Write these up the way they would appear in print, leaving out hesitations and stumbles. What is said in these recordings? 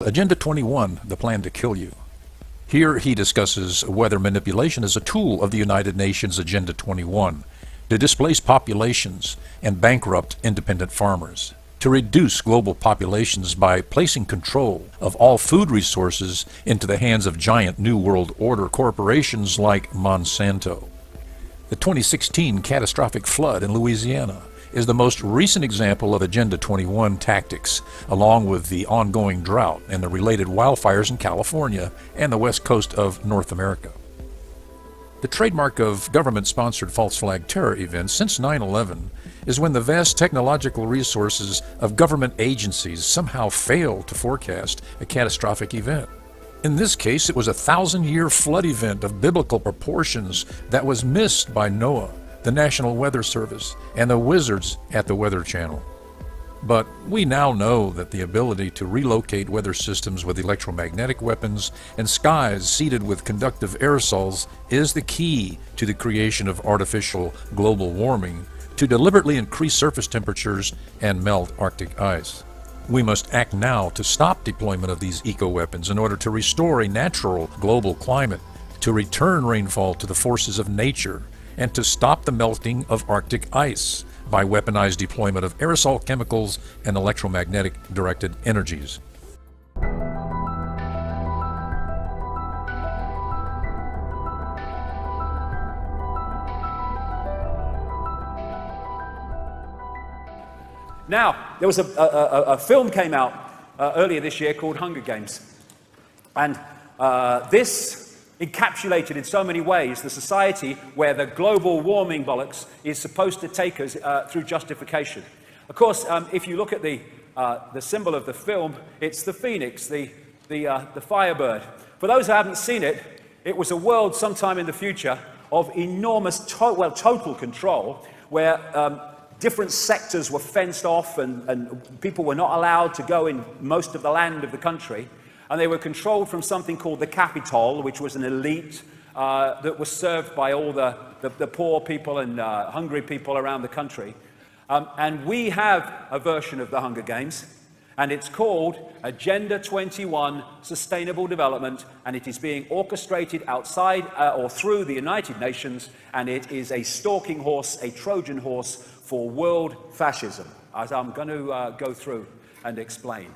Agenda 21, the plan to kill you. Here he discusses weather manipulation as a tool of the United Nations Agenda 21 to displace populations and bankrupt independent farmers, to reduce global populations by placing control of all food resources into the hands of giant New World Order corporations like Monsanto. The 2016 catastrophic flood in Louisiana is the most recent example of Agenda 21 tactics, along with the ongoing drought and the related wildfires in California and the west coast of North America. The trademark of government-sponsored false flag terror events since 9/11 is when the vast technological resources of government agencies somehow fail to forecast a catastrophic event. In this case, it was a 1,000-year flood event of biblical proportions that was missed by NOAA, the National Weather Service, and the wizards at the Weather Channel. But we now know that the ability to relocate weather systems with electromagnetic weapons and skies seeded with conductive aerosols is the key to the creation of artificial global warming to deliberately increase surface temperatures and melt Arctic ice. We must act now to stop deployment of these eco-weapons in order to restore a natural global climate, to return rainfall to the forces of nature, and to stop the melting of Arctic ice by weaponized deployment of aerosol chemicals and electromagnetic directed energies. Now, there was a film came out earlier this year called Hunger Games. And this encapsulated in so many ways the society where the global warming bollocks is supposed to take us through justification. Of course, if you look at the symbol of the film, it's the phoenix, the firebird. For those who haven't seen it, it was a world sometime in the future of enormous, total control, where different sectors were fenced off and people were not allowed to go in most of the land of the country. And they were controlled from something called the Capitol, which was an elite that was served by all the poor people and hungry people around the country. And we have a version of the Hunger Games, and it's called Agenda 21 Sustainable Development, and it is being orchestrated outside or through the United Nations, and it is a stalking horse, a Trojan horse for world fascism, as I'm going to go through and explain.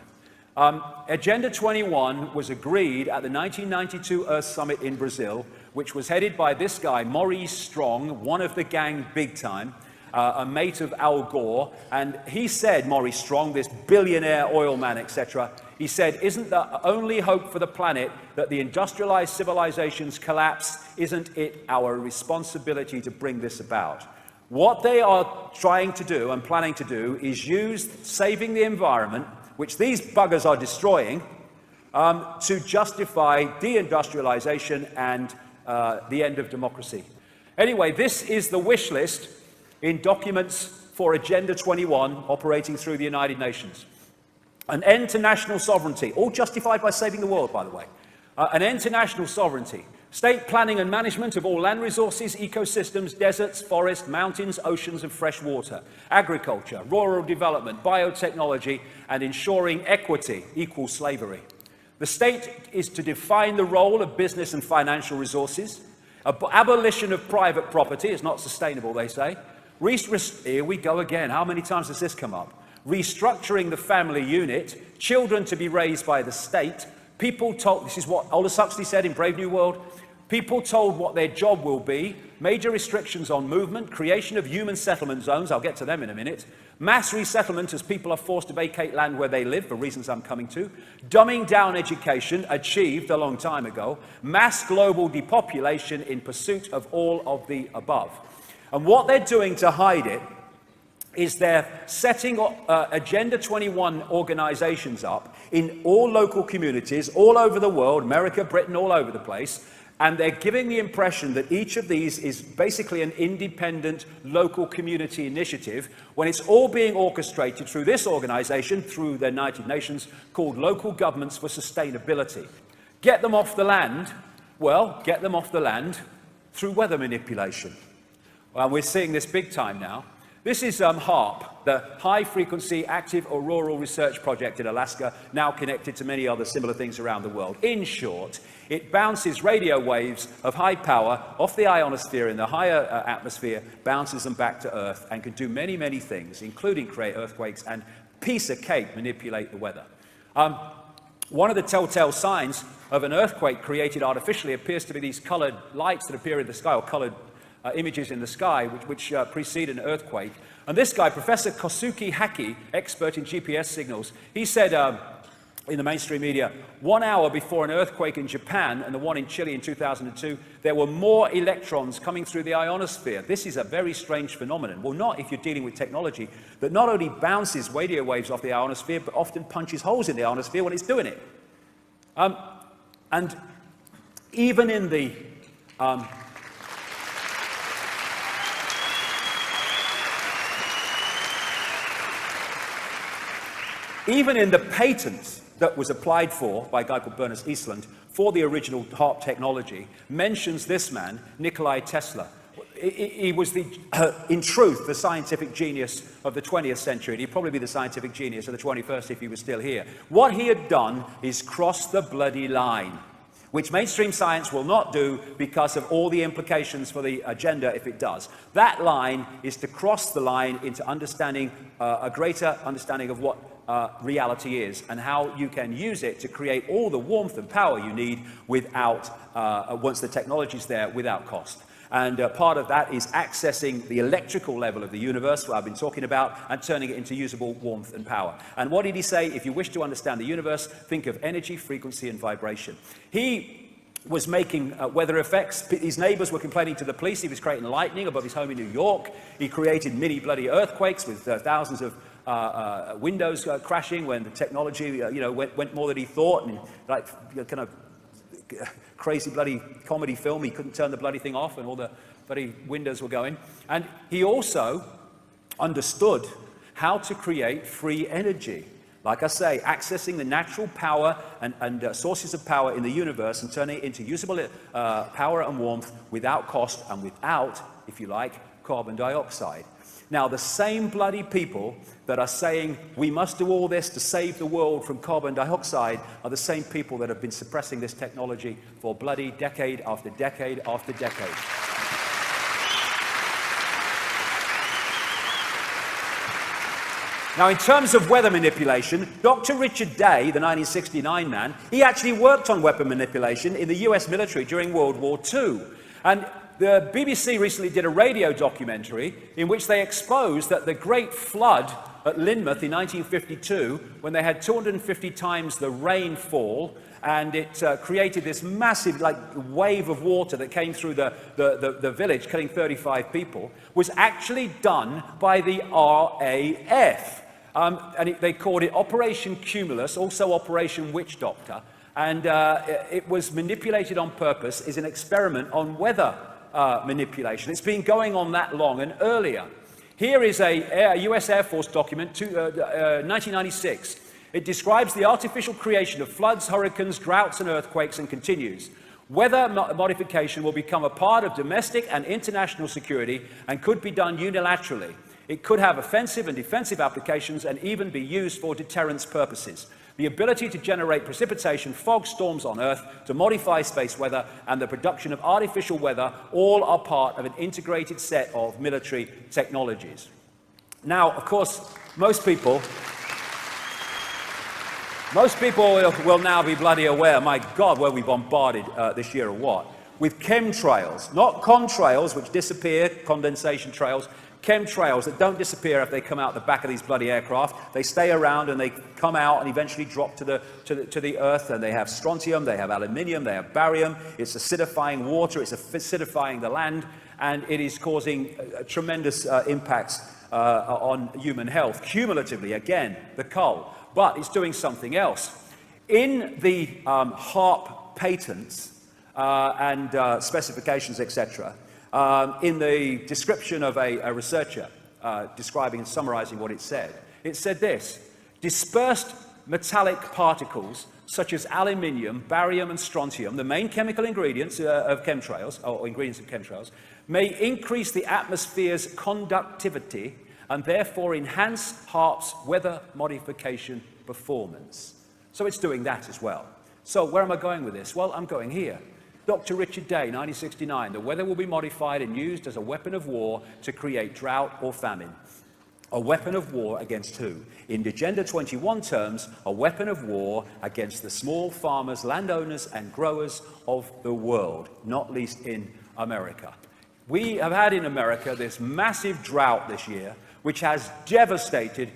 Agenda 21 was agreed at the 1992 Earth Summit in Brazil, which was headed by this guy, Maurice Strong, one of the gang big time, a mate of Al Gore. And he said, Maurice Strong, this billionaire oil man, etc., he said, isn't the only hope for the planet that the industrialized civilizations collapse? Isn't it our responsibility to bring this about? What they are trying to do and planning to do is use saving the environment, which these buggers are destroying, to justify deindustrialization and the end of democracy. Anyway, this is the wish list in documents for Agenda 21 operating through the United Nations. An end to national sovereignty, all justified by saving the world, by the way. An end to national sovereignty. State planning and management of all land resources, ecosystems, deserts, forests, mountains, oceans, and fresh water. Agriculture, rural development, biotechnology, and ensuring equity equals slavery. The state is to define the role of business and financial resources. Abolition of private property is not sustainable, they say. Here we go again. How many times has this come up? Restructuring the family unit, children to be raised by the state. People told, this is what Aldous Huxley said in Brave New World, people told what their job will be, major restrictions on movement, creation of human settlement zones, I'll get to them in a minute, mass resettlement as people are forced to vacate land where they live, for reasons I'm coming to, dumbing down education, achieved a long time ago, mass global depopulation in pursuit of all of the above. And what they're doing to hide it is they're setting Agenda 21 organizations up in all local communities, all over the world, America, Britain, all over the place, and they're giving the impression that each of these is basically an independent local community initiative, when it's all being orchestrated through this organization, through the United Nations, called Local Governments for Sustainability. Get them off the land? Well, get them off the land through weather manipulation. Well, we're seeing this big time now. This is HAARP, the High Frequency Active Auroral Research Project in Alaska, now connected to many other similar things around the world. In short, it bounces radio waves of high power off the ionosphere in the higher atmosphere, bounces them back to Earth, and can do many, many things, including create earthquakes and, piece of cake, manipulate the weather. One of the telltale signs of an earthquake created artificially appears to be these colored lights that appear in the sky, or colored images in the sky, which precede an earthquake. And this guy, Professor Kosuke Haki, expert in GPS signals, he said in the mainstream media, 1 hour before an earthquake in Japan and the one in Chile in 2002, there were more electrons coming through the ionosphere. This is a very strange phenomenon. Well, not if you're dealing with technology that not only bounces radio waves off the ionosphere, but often punches holes in the ionosphere when it's doing it. And even in the even in the patent that was applied for by a guy called Bernice Eastland for the original HAARP technology mentions this man, Nikola Tesla. He was, in truth, the scientific genius of the 20th century, and he'd probably be the scientific genius of the 21st if he was still here. What he had done is cross the bloody line, which mainstream science will not do because of all the implications for the agenda if it does. That line is to cross the line into understanding, a greater understanding of what reality is and how you can use it to create all the warmth and power you need without, once the technology's there, without cost. And part of that is accessing the electrical level of the universe, what I've been talking about, and turning it into usable warmth and power. And what did he say? If you wish to understand the universe, think of energy, frequency, and vibration. He was making weather effects. His neighbors were complaining to the police. He was creating lightning above his home in New York. He created mini bloody earthquakes with thousands of windows crashing when the technology went more than he thought, and like kind of crazy bloody comedy film, he couldn't turn the bloody thing off and all the bloody windows were going. And he also understood how to create free energy. Like I say, accessing the natural power and sources of power in the universe and turning it into usable power and warmth without cost and without, if you like, carbon dioxide. Now, the same bloody people that are saying we must do all this to save the world from carbon dioxide are the same people that have been suppressing this technology for bloody decade after decade after decade. Now, in terms of weather manipulation, Dr. Richard Day, the 1969 man, he actually worked on weapon manipulation in the US military during World War II. And the BBC recently did a radio documentary in which they exposed that the Great Flood at Lynmouth in 1952, when they had 250 times the rainfall, and it created this massive wave of water that came through the village, killing 35 people, was actually done by the RAF. They called it Operation Cumulus, also Operation Witch Doctor, and it was manipulated on purpose as an experiment on weather manipulation. It's been going on that long and earlier. Here is a US Air Force document, 1996. It describes the artificial creation of floods, hurricanes, droughts, and earthquakes, and continues. Weather modification will become a part of domestic and international security and could be done unilaterally. It could have offensive and defensive applications and even be used for deterrence purposes. The ability to generate precipitation, fog, storms on Earth, to modify space weather, and the production of artificial weather all are part of an integrated set of military technologies. Now, of course, most people will now be bloody aware, my God, were we bombarded this year or what, with chemtrails, not contrails, which disappear, condensation trails, chemtrails that don't disappear if they come out the back of these bloody aircraft. They stay around and they come out and eventually drop to the earth, and they have strontium, they have aluminium, they have barium. It's acidifying water, it's acidifying the land, and it is causing tremendous impacts on human health. Cumulatively, again, the coal. But it's doing something else. In the HAARP patents and specifications, etc., in the description of a researcher describing and summarizing what it said this: dispersed metallic particles such as aluminium, barium, and strontium, the main chemical ingredients of chemtrails, or ingredients of chemtrails, may increase the atmosphere's conductivity and therefore enhance HAARP's weather modification performance. So it's doing that as well. So where am I going with this? Well, I'm going here. Dr. Richard Day, 1969, the weather will be modified and used as a weapon of war to create drought or famine. A weapon of war against who? In Agenda 21 terms, a weapon of war against the small farmers, landowners, and growers of the world, not least in America. We have had in America this massive drought this year, which has devastated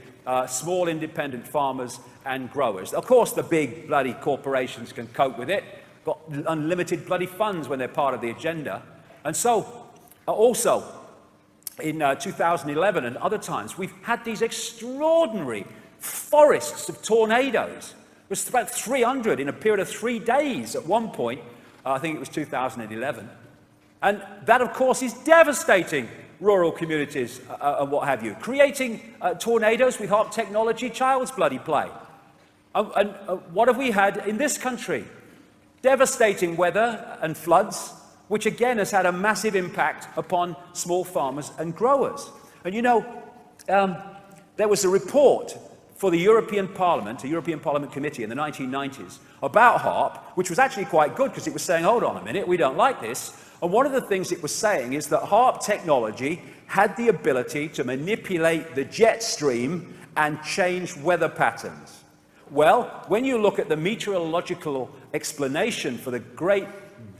small independent farmers and growers. Of course, the big bloody corporations can cope with it, got unlimited bloody funds when they're part of the agenda. And so, also, in 2011 and other times, we've had these extraordinary forests of tornadoes. It was about 300 in a period of 3 days at one point. I think it was 2011. And that, of course, is devastating rural communities and what have you. Creating tornadoes with HAARP technology, child's bloody play. And what have we had in this country? Devastating weather and floods, which again has had a massive impact upon small farmers and growers. And you know, there was a report for the European Parliament, a European Parliament committee in the 1990s, about HAARP, which was actually quite good because it was saying, hold on a minute, we don't like this. And one of the things it was saying is that HAARP technology had the ability to manipulate the jet stream and change weather patterns. Well, when you look at the meteorological explanation for the great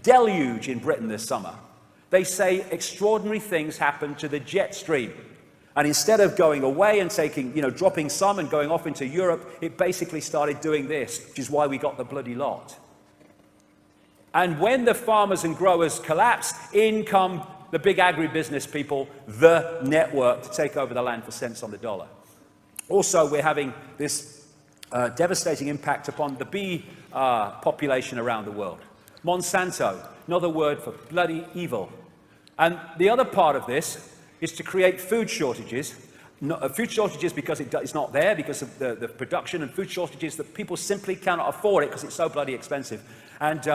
deluge in Britain this summer, they say extraordinary things happened to the jet stream. And instead of going away and taking, dropping some and going off into Europe, it basically started doing this, which is why we got the bloody lot. And when the farmers and growers collapse, in come the big agribusiness people, the network, to take over the land for cents on the dollar. Also, we're having this devastating impact upon the bee population around the world. Monsanto, another word for bloody evil. And the other part of this is to create food shortages. Food shortages because it's not there, because of the production, and food shortages that people simply cannot afford it because it's so bloody expensive. And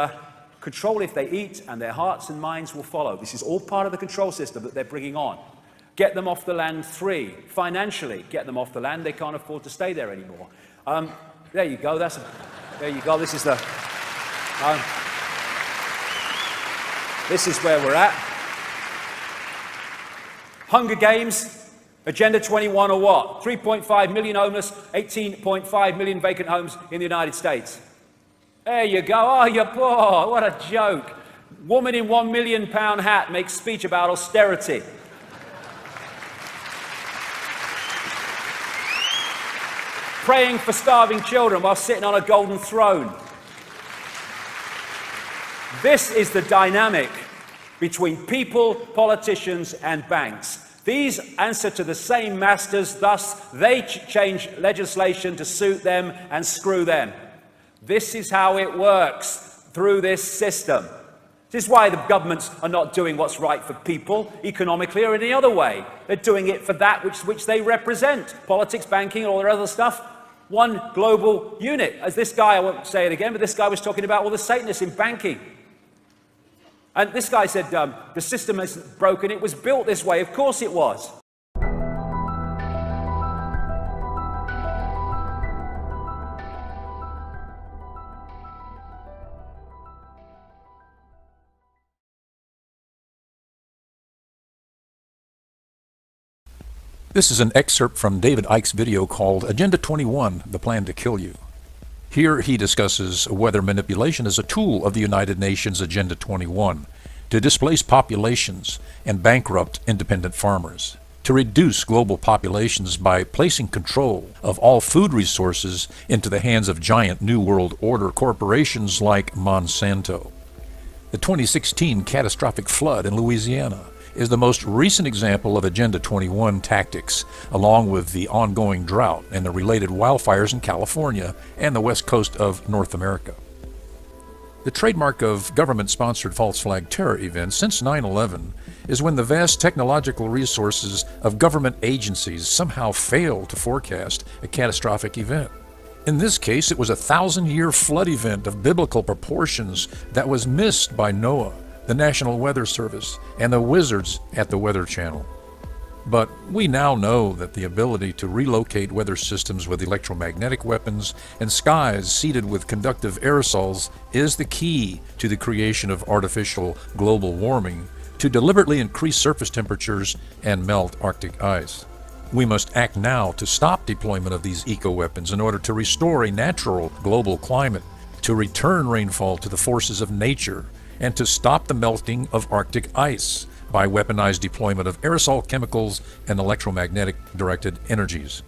control if they eat, and their hearts and minds will follow. This is all part of the control system that they're bringing on. Get them off the land. 3, financially, get them off the land. They can't afford to stay there anymore. There you go. There you go. This is the. This is where we're at. Hunger Games, Agenda 21 or what? 3.5 million homeless, 18.5 million vacant homes in the United States. There you go. Oh, you're poor. What a joke. Woman in £1 million hat makes speech about austerity. Praying for starving children while sitting on a golden throne. This is the dynamic between people, politicians, and banks. These answer to the same masters, thus they change legislation to suit them and screw them. This is how it works through this system. This is why the governments are not doing what's right for people, economically or any other way. They're doing it for that which they represent. Politics, banking, and all their other stuff. One global unit. As this guy, I won't say it again, but this guy was talking about all the Satanists in banking. And this guy said, the system isn't broken, it was built this way. Of course it was. This is an excerpt from David Icke's video called Agenda 21, The Plan to Kill You. Here he discusses whether manipulation is a tool of the United Nations Agenda 21 to displace populations and bankrupt independent farmers, to reduce global populations by placing control of all food resources into the hands of giant New World Order corporations like Monsanto. The 2016 catastrophic flood in Louisiana is the most recent example of Agenda 21 tactics, along with the ongoing drought and the related wildfires in California and the west coast of North America. The trademark of government-sponsored false flag terror events since 9/11 is when the vast technological resources of government agencies somehow fail to forecast a catastrophic event. In this case, it was a 1,000-year flood event of biblical proportions that was missed by NOAA, the National Weather Service, and the wizards at the Weather Channel. But we now know that the ability to relocate weather systems with electromagnetic weapons and skies seeded with conductive aerosols is the key to the creation of artificial global warming to deliberately increase surface temperatures and melt Arctic ice. We must act now to stop deployment of these eco-weapons in order to restore a natural global climate, to return rainfall to the forces of nature, and to stop the melting of Arctic ice by weaponized deployment of aerosol chemicals and electromagnetic directed energies.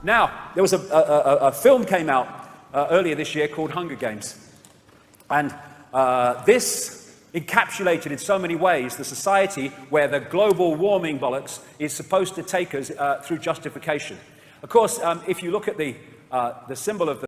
Now, there was a film came out earlier this year called Hunger Games. And this encapsulated in so many ways the society where the global warming bollocks is supposed to take us through justification. Of course, if you look at the symbol of the